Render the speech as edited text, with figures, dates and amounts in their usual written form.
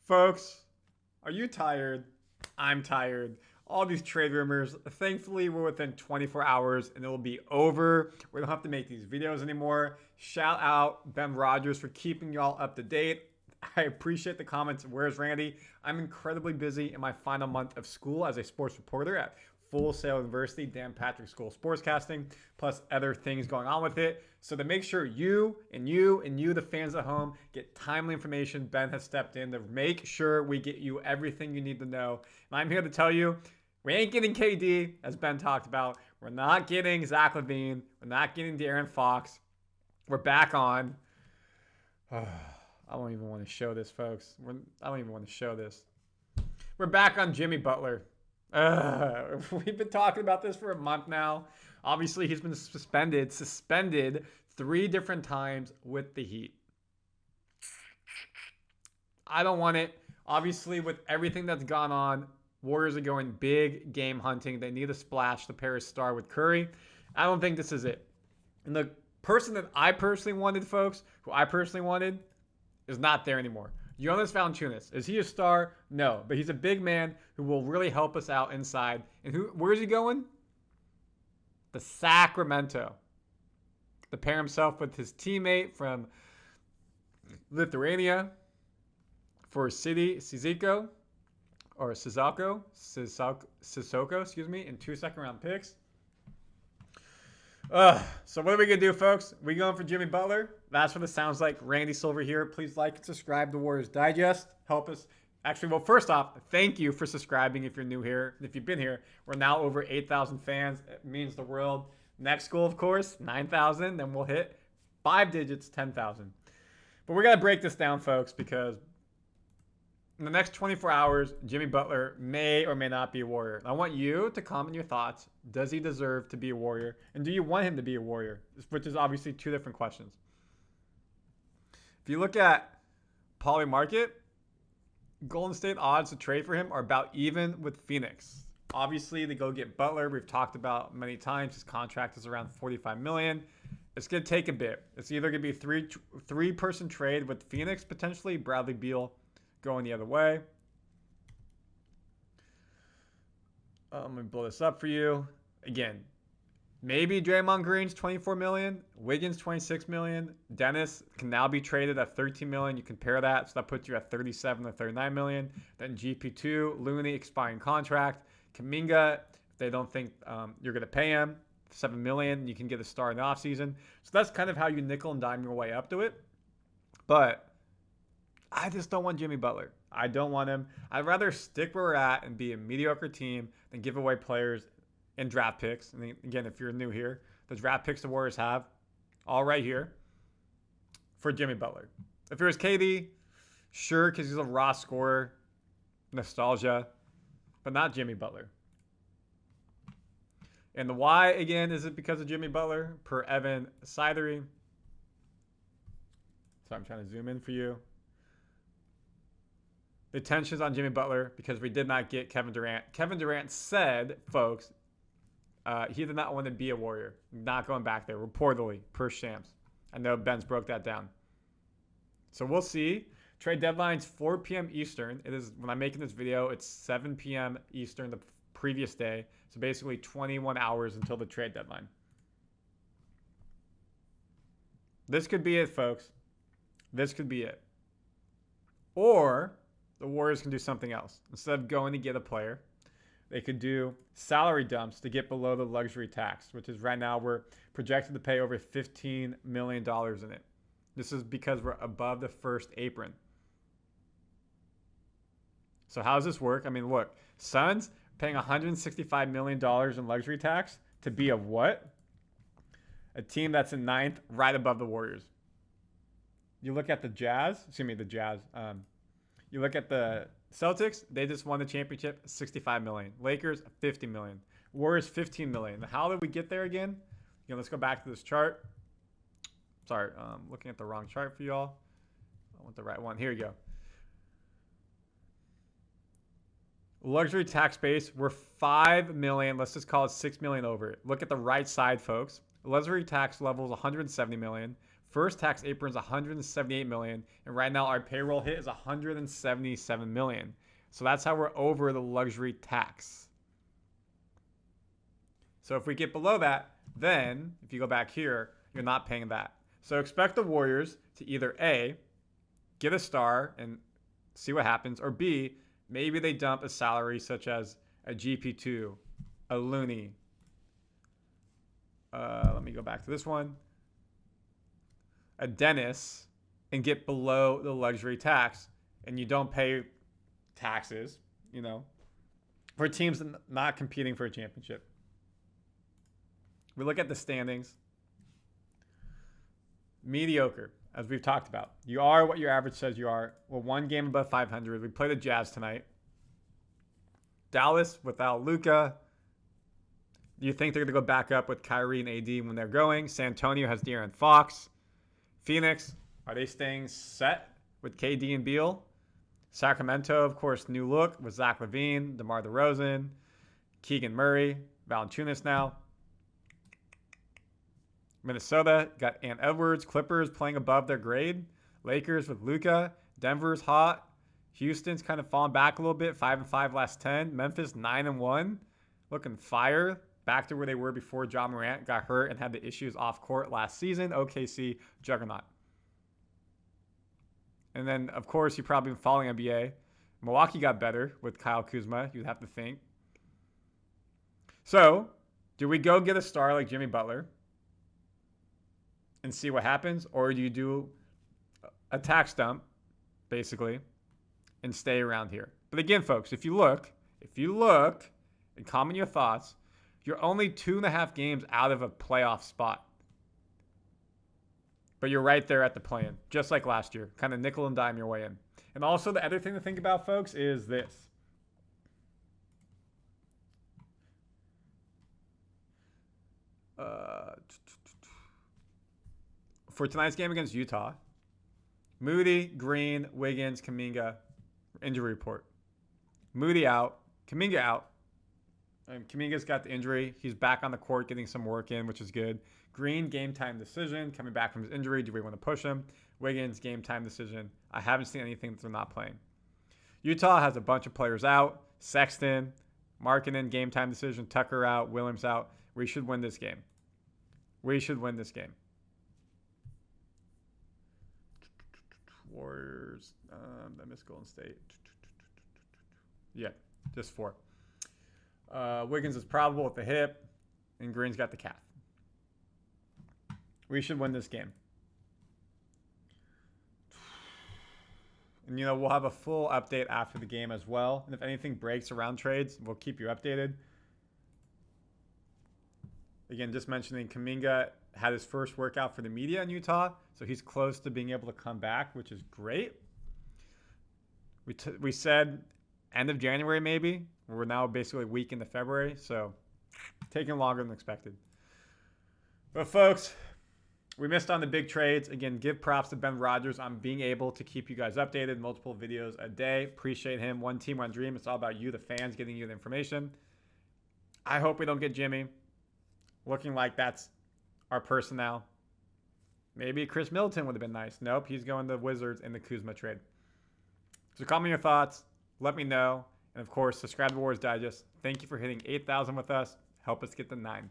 Folks, are you tired? I'm tired. All these trade rumors. Thankfully, we're within 24 hours and it will be over. We don't have to make these videos anymore. Shout out Ben Rogers for keeping y'all up to date. I appreciate the comments. Where's Randy? I'm incredibly busy in my final month of school as a sports reporter at Full Sail University, Dan Patrick School of Sportscasting, plus other things going on with it. So to make sure you, the fans at home, get timely information, Ben has stepped in to make sure we get you everything you need to know. And I'm here to tell you, we ain't getting KD, as Ben talked about. We're not getting Zach LaVine. We're not getting De'Aaron Fox. We're back on. I don't even want to show this, folks. I don't even want to show this. We're back on Jimmy Butler. We've been talking about this for a month now. Obviously, he's been suspended 3 different times with the Heat. I don't want it. Obviously, with everything that's gone on, Warriors are going big game hunting. They need a splash to pair a star with Curry. I don't think this is it. And the person that I personally wanted, folks, who I personally wanted, is not there anymore. Jonas Valanciunas. Is he a star? No. But he's a big man who will really help us out inside. And where is he going? The Sacramento. To pair himself with his teammate from Lithuania for Sissoko, excuse me, and 2 second-round picks. So what are we going to do, folks? We going for Jimmy Butler? That's what it sounds like. Randy Silver here. Please like and subscribe to Warriors Digest. Help us. Actually, well, first off, thank you for subscribing if you're new here. If you've been here, we're now over 8,000 fans. It means the world. Next goal, of course, 9,000. Then we'll hit 5 digits, 10,000. But we're going to break this down, folks, because in the next 24 hours, Jimmy Butler may or may not be a Warrior. I want you to comment your thoughts. Does he deserve to be a Warrior? And do you want him to be a Warrior? Which is obviously 2 different questions. If you look at Poly Market, Golden State odds to trade for him are about even with Phoenix. Obviously, they go get Butler. We've talked about many times. His contract is around $45 million. It's going to take a bit. It's either going to be a three-person trade with Phoenix, potentially Bradley Beal going the other way. I'm going to blow this up for you. Again, maybe Draymond Green's $24 million. Wiggins, $26 million. Dennis can now be traded at $13 million. You compare that. So that puts you at $37 to $39 million. Then GP2, Looney, expiring contract. Kuminga, if they don't think you're going to pay him, $7 million. You can get a star in the offseason. So that's kind of how you nickel and dime your way up to it. But I just don't want Jimmy Butler. I don't want him. I'd rather stick where we're at and be a mediocre team than give away players and draft picks. And again, if you're new here, the draft picks the Warriors have, all right here, for Jimmy Butler. If it was KD, sure, because he's a raw scorer, nostalgia, but not Jimmy Butler. And the why, again, is it because of Jimmy Butler? Per Evan Sidery. So I'm trying to zoom in for you. The tension's on Jimmy Butler because we did not get Kevin Durant. Kevin Durant said, folks, he did not want to be a Warrior. Not going back there, reportedly, per Shams. I know Ben's broke that down. So we'll see. Trade deadline's 4 p.m. Eastern. It is, when I'm making this video, it's 7 p.m. Eastern the previous day. So basically 21 hours until the trade deadline. This could be it, folks. This could be it. Or the Warriors can do something else. Instead of going to get a player, they could do salary dumps to get below the luxury tax, which is right now we're projected to pay over $15 million in it. This is because we're above the first apron. So how does this work? I mean, look, Suns paying $165 million in luxury tax to be a what? A team that's in 9th, right above the Warriors. You look at the Jazz. You look at the Celtics, they just won the championship, $65 million. Lakers, $50 million. Warriors, $15 million. How did we get there again? Let's go back to this chart. Sorry, looking at the wrong chart for y'all. I want the right one. Here you go. Luxury tax base, we're $5 million. Let's just call it $6 million over it. Look at the right side, folks. Luxury tax level is $170 million. First tax apron is $178 million, and right now our payroll hit is $177 million. So that's how we're over the luxury tax. So if we get below that, then if you go back here, you're not paying that. So expect the Warriors to either A, get a star and see what happens, or B, maybe they dump a salary such as a GP2, a Looney. Let me go back to this one. A Dennis, and get below the luxury tax, and you don't pay taxes, for teams not competing for a championship. We look at the standings. Mediocre, as we've talked about. You are what your average says you are. We're one game above 500. We play the Jazz tonight. Dallas without Luka. You think they're going to go back up with Kyrie and AD when they're going? San Antonio has De'Aaron Fox. Phoenix, are they staying set with KD and Beal? Sacramento, of course, new look with Zach LaVine, DeMar DeRozan, Keegan Murray, Valanciunas now. Minnesota got Ant Edwards. Clippers playing above their grade. Lakers with Luka. Denver's hot. Houston's kind of fallen back a little bit. 5-5 last 10. Memphis 9-1. Looking fire. Back to where they were before Ja Morant got hurt and had the issues off court last season. OKC juggernaut. And then, of course, you've probably been following NBA. Milwaukee got better with Kyle Kuzma, you'd have to think. So, do we go get a star like Jimmy Butler and see what happens? Or do you do a tax dump, basically, and stay around here? But again, folks, if you look and comment your thoughts, you're only 2.5 games out of a playoff spot. But you're right there at the play-in, just like last year. Kind of nickel and dime your way in. And also the other thing to think about, folks, is this. For tonight's game against Utah, Moody, Green, Wiggins, Kuminga, injury report. Moody out, Kuminga out. Kuminga's got the injury. He's back on the court getting some work in, which is good. Green, game time decision, coming back from his injury. Do we want to push him? Wiggins, game time decision. I haven't seen anything that they're not playing. Utah has a bunch of players out. Sexton, Markkanen, game time decision. Tucker out. Williams out. We should win this game. Warriors. I missed Golden State. Yeah, just 4. Wiggins is probable with the hip, and Green's got the calf. We should win this game. And, we'll have a full update after the game as well. And if anything breaks around trades, we'll keep you updated. Again, just mentioning Kuminga had his first workout for the media in Utah, so he's close to being able to come back, which is great. We said end of January maybe. We're now basically a week into February, so taking longer than expected. But folks, we missed on the big trades. Again, give props to Ben Rogers on being able to keep you guys updated. Multiple videos a day. Appreciate him. One team, one dream. It's all about you, the fans, getting you the information. I hope we don't get Jimmy. Looking like that's our person now. Maybe Chris Middleton would have been nice. Nope, he's going to Wizards in the Kuzma trade. So comment your thoughts. Let me know. And, of course, subscribe to Warriors Digest. Thank you for hitting 8,000 with us. Help us get to 9.